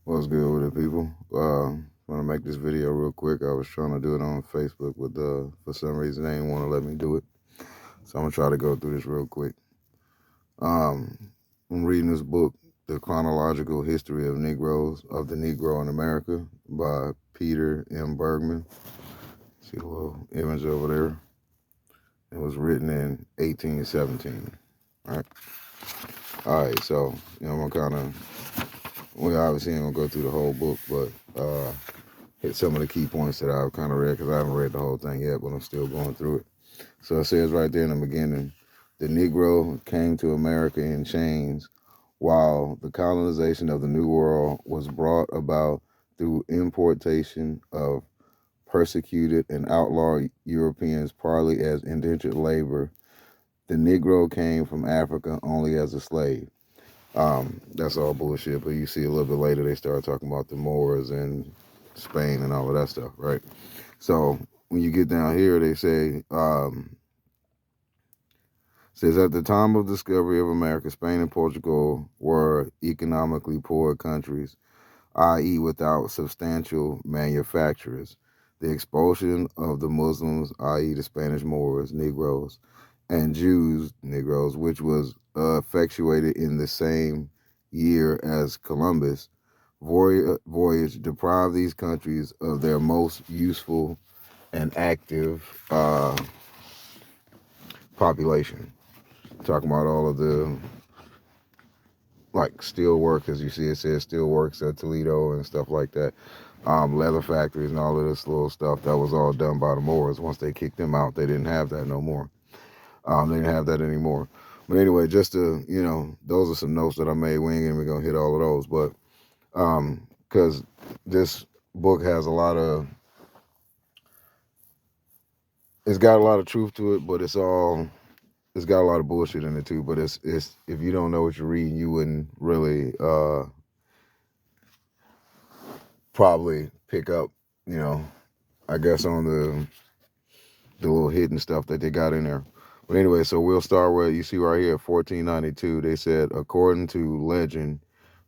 What's good with it, people? Want to make this video real quick. I was trying to do it on Facebook, but for some reason they didn't want to let me do it. So I'm gonna try to go through this real quick. I'm reading this book, The Chronological History of the Negro in America, by Peter M. Bergman. See a little image over there. It was written in 1817. All right. All right. So I'm gonna kind of, we obviously ain't gonna go through the whole book, but hit some of the key points that I've kind of read because I haven't read the whole thing yet, but I'm still going through it. So it says right there in the beginning, the Negro came to America in chains while the colonization of the New World was brought about through importation of persecuted and outlawed Europeans partly as indentured labor. The Negro came from Africa only as a slave. That's all bullshit, but you see a little bit later they start talking about the Moors and Spain and all of that stuff, right? So when you get down here, they say, says at the time of discovery of America, Spain and Portugal were economically poor countries, i.e., without substantial manufacturers. The expulsion of the Muslims, i.e., the Spanish Moors, Negroes, and Jews, Negroes, which was effectuated in the same year as Columbus' voyage, deprived these countries of their most useful and active population. Talking about all of the like steel work, as you see it says steel works at Toledo and stuff like that, leather factories and all of this little stuff that was all done by the Moors. Once they kicked them out, they didn't have that no more. They didn't have that anymore. But anyway, just to those are some notes that I made. We ain't even gonna hit all of those, but because this book has a lot of, it's got a lot of truth to it, but it's got a lot of bullshit in it too. But it's if you don't know what you're reading, you wouldn't really probably pick up, you know, I guess on the little hidden stuff that they got in there. But anyway, so we'll start where you see right here, 1492. They said, according to legend,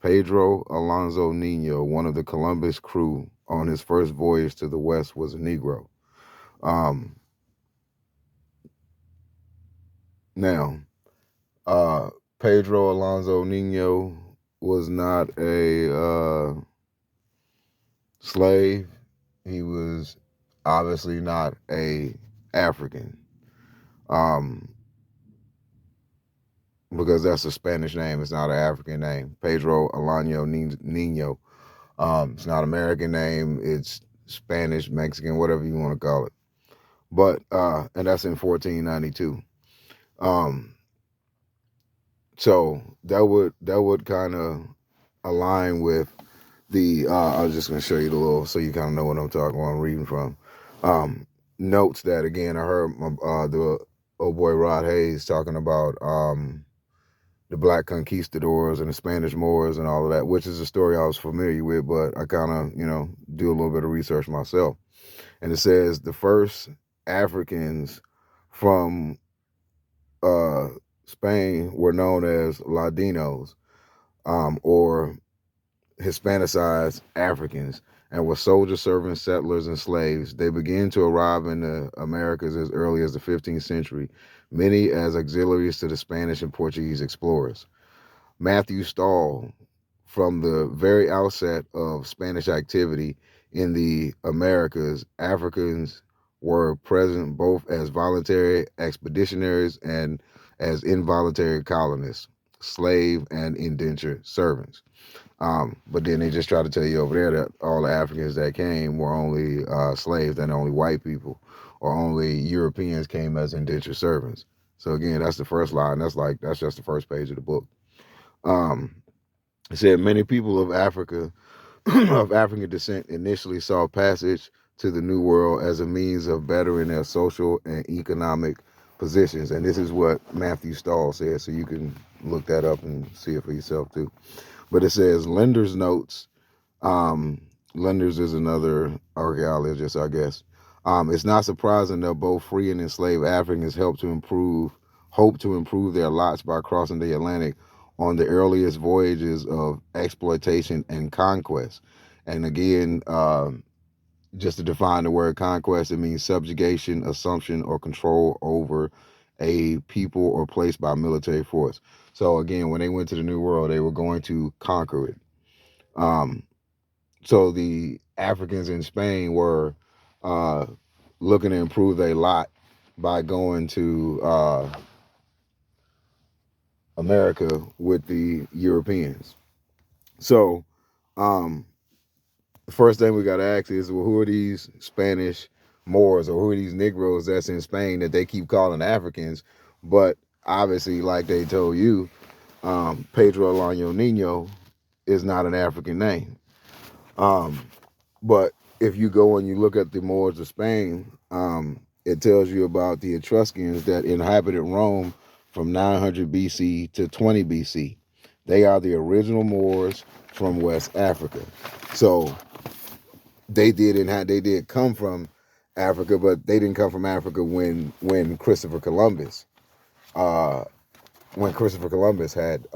Pedro Alonso Nino, one of the Columbus crew on his first voyage to the West, was a Negro. Um, now, uh, Pedro Alonso Nino was not a slave. He was obviously not a African. Um, because that's a Spanish name. It's not an African name. Pedro Alano Nino. It's not an American name. It's Spanish, Mexican, whatever you want to call it. But and that's in 1492. Um, so that would kind of align with the. I was just gonna show you the little, so you kind of know what I'm talking, what I'm reading from. Um, Notes that again I heard the old boy Rod Hayes talking about. The black conquistadors and the Spanish Moors and all of that, which is a story I was familiar with, but I kind of, do a little bit of research myself. And it says the first Africans from uh, Spain were known as Ladinos, or Hispanicized Africans, and were soldiers, servants, settlers, and slaves. They began to arrive in the Americas as early as the 15th century, many as auxiliaries to the Spanish and Portuguese explorers. Matthew Stahl, from the very outset of Spanish activity in the Americas, Africans were present both as voluntary expeditionaries and as involuntary colonists, slave and indentured servants. But then they just try to tell you over there that all the Africans that came were only slaves and only white people, or only Europeans came as indentured servants. So again, that's the first line. That's just the first page of the book. Um, it said many people of Africa, of African descent, initially saw passage to the New World as a means of bettering their social and economic positions. And this is what Matthew Stahl said, so you can look that up and see it for yourself too. But it says Lender's notes. Um, Lenders is another archaeologist, I guess. It's not surprising that both free and enslaved Africans hope to improve their lots by crossing the Atlantic on the earliest voyages of exploitation and conquest. And again, just to define the word conquest, it means subjugation, assumption, or control over a people or place by military force. So again, when they went to the New World, they were going to conquer it. Um, so the Africans in Spain were uh, looking to improve their lot by going to America with the Europeans. So um, the first thing we got to ask is, well, who are these Spanish Moors or who are these Negroes that's in Spain that they keep calling Africans? But obviously, like they told you, Pedro Alano Nino is not an African name. Um, but if you go and you look at the Moors of Spain, it tells you about the Etruscans that inhabited Rome from 900 BC to 20 BC. They are the original Moors from West Africa. So they did come from Africa, but they didn't come from Africa when Christopher Columbus uh, had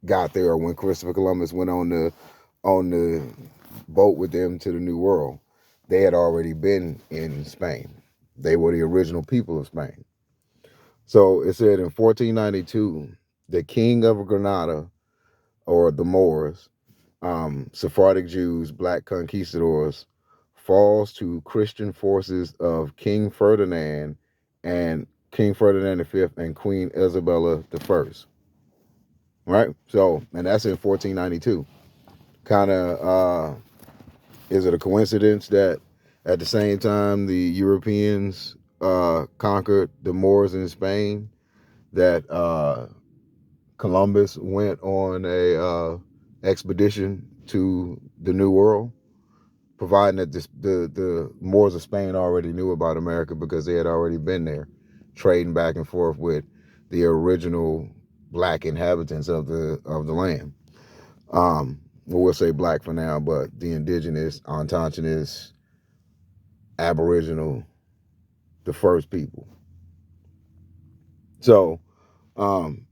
got there, or when Christopher Columbus went on the boat with them to the New World. They had already been in Spain. They were the original people of Spain. So it said in 1492, the king of Granada, or the Moors, Sephardic Jews, black conquistadors, falls to Christian forces of King Ferdinand and King Ferdinand V and Queen Isabella I. Right? So, and that's in 1492. Kind of, is it a coincidence that at the same time the Europeans conquered the Moors in Spain, that Columbus went on a expedition to the New World? Providing that the Moors of Spain already knew about America because they had already been there, trading back and forth with the original black inhabitants of the land. Well, we'll say black for now, but the indigenous, autochthonous, aboriginal, the first people. So,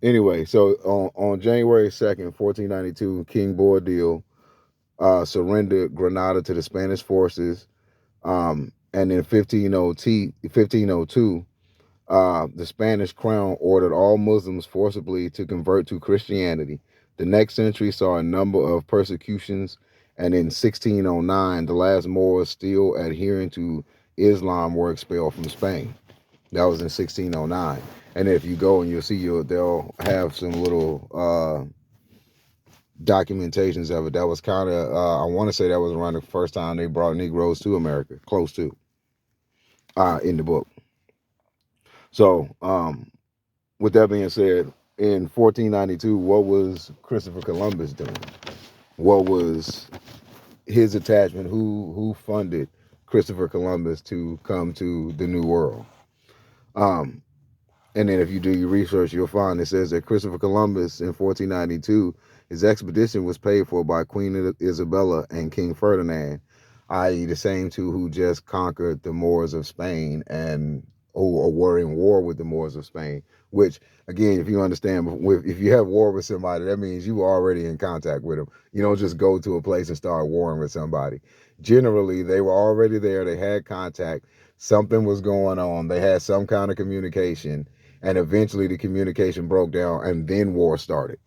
anyway, so on January 2nd, 1492, King Boabdil surrendered Granada to the Spanish forces. And in 1502, the Spanish crown ordered all Muslims forcibly to convert to Christianity. The next century saw a number of persecutions, and in 1609, the last Moors still adhering to Islam were expelled from Spain. That was in 1609. And if you go and you'll see, they'll have some little documentations of it. That was kind of, I want to say that was around the first time they brought Negroes to America, close to, in the book. So, with that being said, in 1492, what was Christopher Columbus doing? What was his attachment? Who funded Christopher Columbus to come to the New World? Um, And then if you do your research, you'll find it says that Christopher Columbus in 1492, his expedition was paid for by Queen Isabella and King Ferdinand, i.e. the same two who just conquered the Moors of Spain and who were in war with the Moors of Spain. Which, again, if you understand, if you have war with somebody, that means you were already in contact with them. You don't just go to a place and start warring with somebody. Generally, they were already there. They had contact. Something was going on. They had some kind of communication, and eventually the communication broke down, and then war started.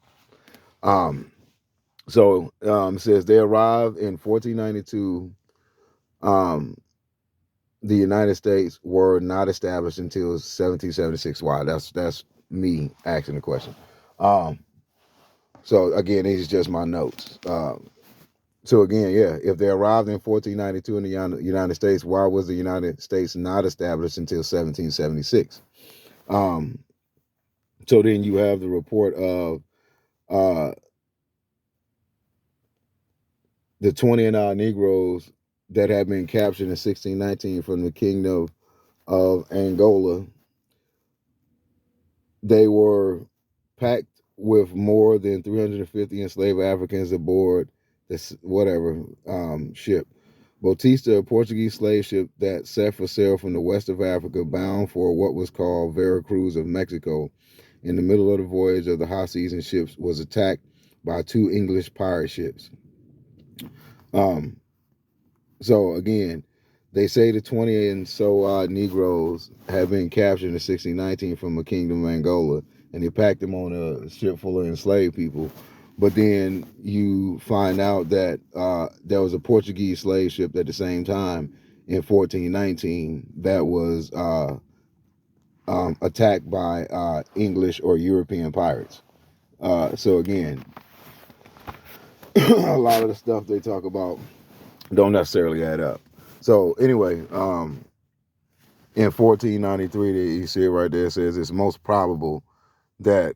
Says they arrived in 1492. The United States were not established until 1776. Why? That's me asking the question. Um, so again, these are just my notes. So again, yeah, if they arrived in 1492 in the United States, why was the United States not established until 1776? So then you have the report of uh, the 20 and odd Negroes that had been captured in 1619 from the kingdom of Angola. They were packed with more than 350 enslaved Africans aboard this ship. Bautista, a Portuguese slave ship that set for sail from the west of Africa, bound for what was called Veracruz of Mexico, in the middle of the voyage of the high season ships was attacked by two English pirate ships. Um, so again, they say the 20 and so odd Negroes had been captured in 1619 from the Kingdom of Angola, and they packed them on a ship full of enslaved people. But then you find out that there was a Portuguese slave ship at the same time in 1419 that was attacked by English or European pirates. So again, a lot of the stuff they talk about don't necessarily add up. So anyway, in 1493, you see it right there, it says it's most probable that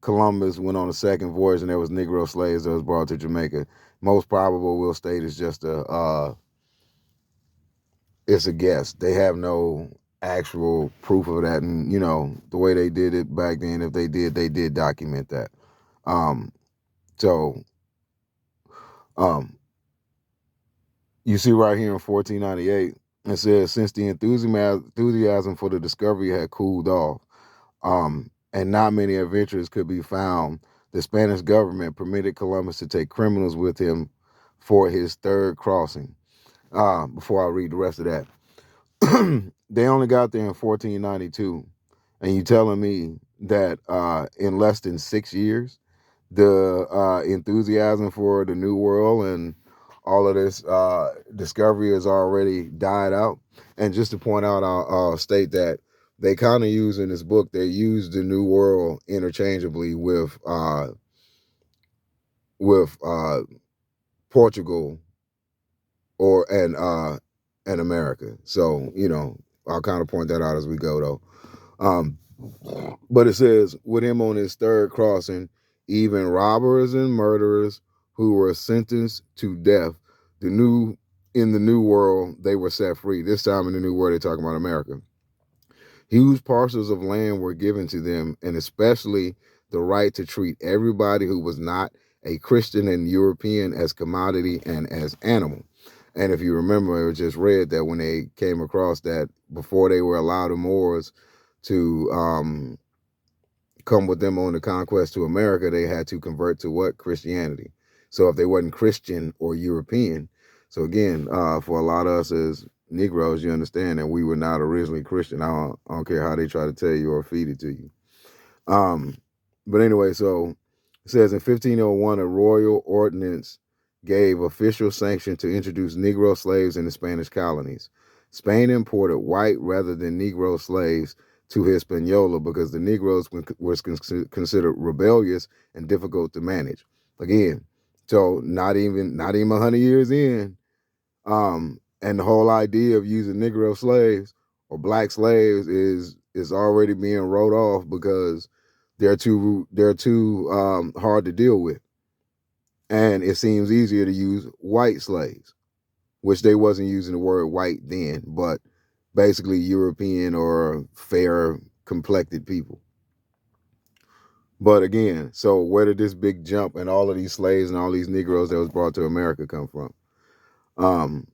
Columbus went on a second voyage and there was Negro slaves that was brought to Jamaica. Most probable, we'll state, is just it's a guess. They have no actual proof of that, and the way they did it back then, if they did document that. Um, so um, you see right here in 1498, it says since the enthusiasm for the discovery had cooled off, and not many adventurers could be found, the Spanish government permitted Columbus to take criminals with him for his third crossing. Before I read the rest of that, they only got there in 1492, and you telling me that in less than 6 years, the enthusiasm for the New World and all of this discovery has already died out. And just to point out, I'll state that they kind of use in this book, they use the New World interchangeably with Portugal and America. So I'll kind of point that out as we go though. Um, but it says, with him on his third crossing, even robbers and murderers who were sentenced to death, in the New World, they were set free. This time in the New World, they're talking about America. Huge parcels of land were given to them, and especially the right to treat everybody who was not a Christian and European as commodity and as animal. And if you remember, it was just read that when they came across that, before they were allowed the Moors to come with them on the conquest to America, they had to convert to what? Christianity. So if they wasn't Christian or European, so again, for a lot of us as Negroes, you understand that we were not originally Christian. I don't care how they try to tell you or feed it to you. But anyway, so it says in 1501, a royal ordinance gave official sanction to introduce Negro slaves in the Spanish colonies. Spain imported white rather than Negro slaves to Hispaniola because the Negroes was considered rebellious and difficult to manage. Again, so not even 100 years in, and the whole idea of using Negro slaves or black slaves is already being wrote off because they're too hard to deal with, and it seems easier to use white slaves, which they wasn't using the word white then, but basically European or fair complected people. But again, so where did this big jump and all of these slaves and all these Negroes that was brought to America come from? Um,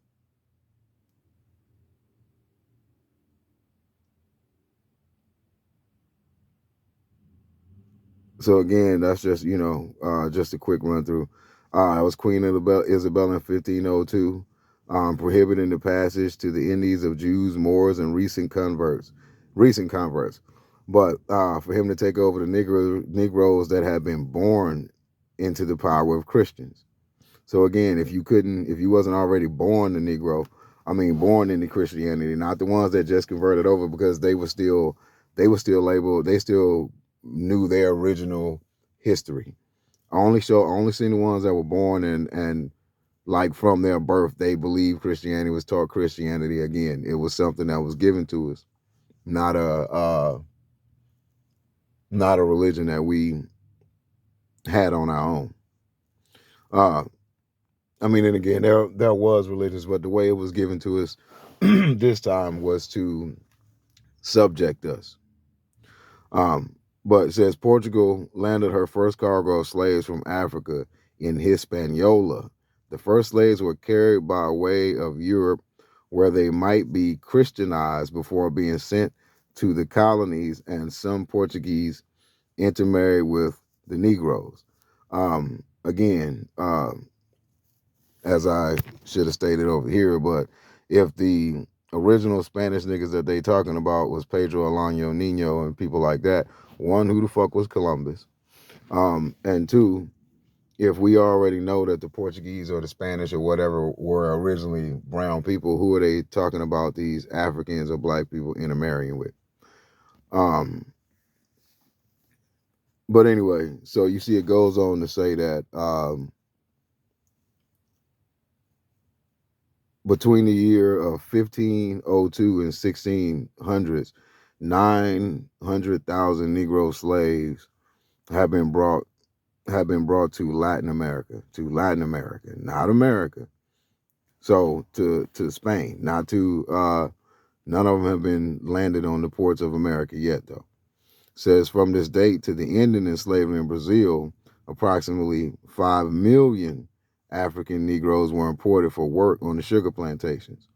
so again, that's just just a quick run through. It was Queen Isabel in 1502, prohibiting the passage to the Indies of Jews, Moors, and recent converts. But for him to take over the Negroes that had been born into the power of Christians. So again, if you wasn't already born a Negro, I mean born into Christianity, not the ones that just converted over because they were still labeled, they still knew their original history. I only seen the ones that were born and like from their birth they believed Christianity, was taught Christianity. Again, it was something that was given to us, not a religion that we had on our own. Uh, I mean, and again, there was religions, but the way it was given to us this time was to subject us. Um, but it says Portugal landed her first cargo of slaves from Africa in Hispaniola. The first slaves were carried by way of Europe, where they might be Christianized before being sent to the colonies, and some Portuguese intermarried with the Negroes. Again, as I should have stated over here, but if the original Spanish niggas that they talking about was Pedro Alano Nino and people like that, one, who the fuck was Columbus? And two, if we already know that the Portuguese or the Spanish or whatever were originally brown people, who are they talking about these Africans or black people intermarrying with? But anyway, so you see it goes on to say that between the year of 1502 and 1600s, 900,000 Negro slaves have been brought to Latin America, not America. So to Spain, not to none of them have been landed on the ports of America yet, though. Says from this date to the ending in slavery in Brazil, approximately 5 million African Negroes were imported for work on the sugar plantations.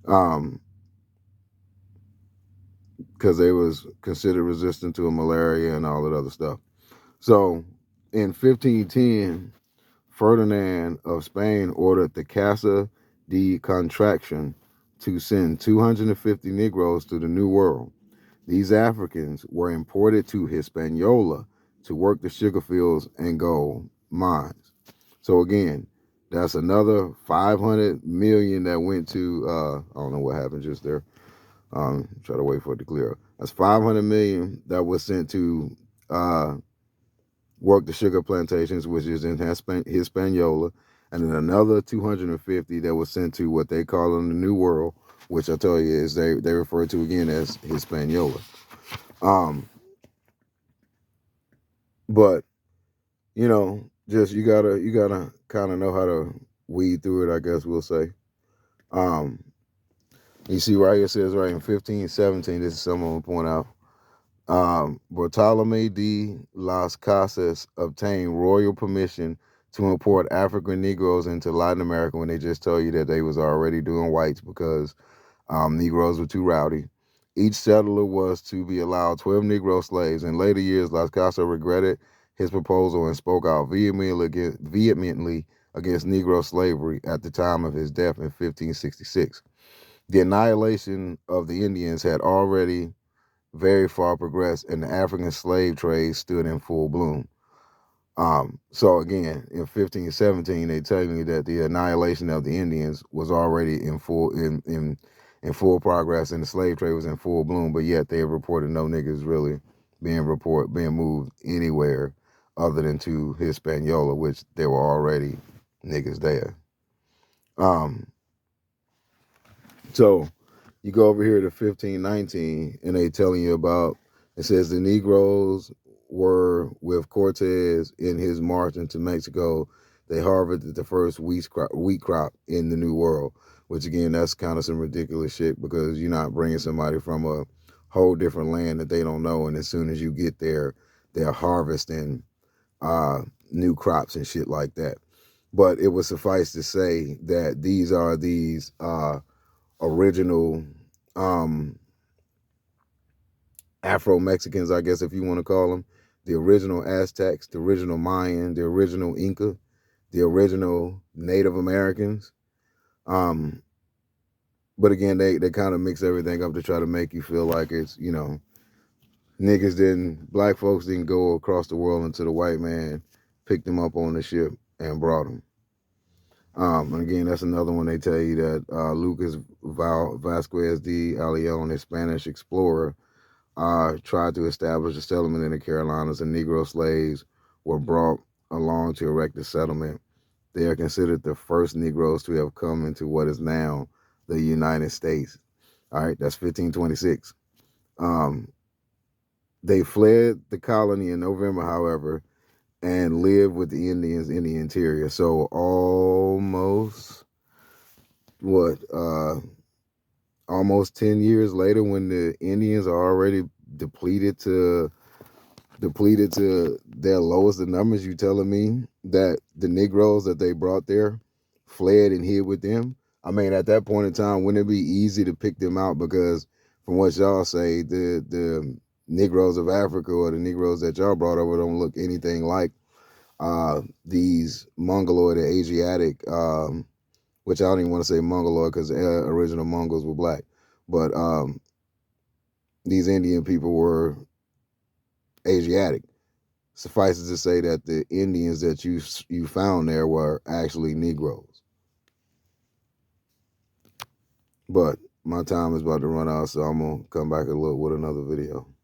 Because they was considered resistant to malaria and all that other stuff. So in 1510, Ferdinand of Spain ordered the Casa de Contraction to send 250 Negroes to the New World. These Africans were imported to Hispaniola to work the sugar fields and gold mines. So again, that's another 500 million that went to, I don't know what happened just there. Try to wait for it to clear up. That's 500 million that was sent to work the sugar plantations, which is in Hispaniola, and then another 250 that was sent to what they call in the New World, which I tell you is they refer to again as Hispaniola. But you know, just you gotta kind of know how to weed through it, I guess we'll say. Um, you see right here, it says right in 1517, this is someone will point out. Bartolome de las Casas obtained royal permission to import African Negroes into Latin America when they just told you that they was already doing whites because Negroes were too rowdy. Each settler was to be allowed 12 Negro slaves. In later years, Las Casas regretted his proposal and spoke out vehemently against Negro slavery at the time of his death in 1566. The annihilation of the Indians had already very far progressed, and the African slave trade stood in full bloom. So again, in 1517, they tell you that the annihilation of the Indians was already in full progress, and the slave trade was in full bloom. But yet they reported no niggas really being moved anywhere other than to Hispaniola, which there were already niggas there. So you go over here to 1519, and they telling you about, it says the Negroes were with Cortez in his march into Mexico. They harvested the first wheat crop in the New World, which again, that's kind of some ridiculous shit because you're not bringing somebody from a whole different land that they don't know, and as soon as you get there, they're harvesting new crops and shit like that. But it would suffice to say that these are original Afro-Mexicans, I guess if you want to call them, the original Aztecs, the original Mayan, the original Inca, the original Native Americans. But again, they kind of mix everything up to try to make you feel like it's, black folks didn't go across the world until the white man picked them up on the ship and brought them. And again, that's another one they tell you that Lucas Vasquez de Leon, a Spanish explorer, tried to establish a settlement in the Carolinas, and Negro slaves were brought along to erect the settlement. They are considered the first Negroes to have come into what is now the United States. All right, that's 1526. They fled the colony in November, however, and lived with the Indians in the interior. So almost what almost 10 years later, when the Indians are already depleted to their lowest of numbers, you telling me that the Negroes that they brought there fled and hid with them? I mean, at that point in time, wouldn't it be easy to pick them out? Because from what y'all say, the Negroes of Africa or the Negroes that y'all brought over don't look anything like these Mongoloid or Asiatic, which I don't even want to say Mongoloid because the original Mongols were black. But these Indian people were Asiatic. Suffices to say that the Indians that you found there were actually Negroes. But my time is about to run out, so I'm gonna come back with another video.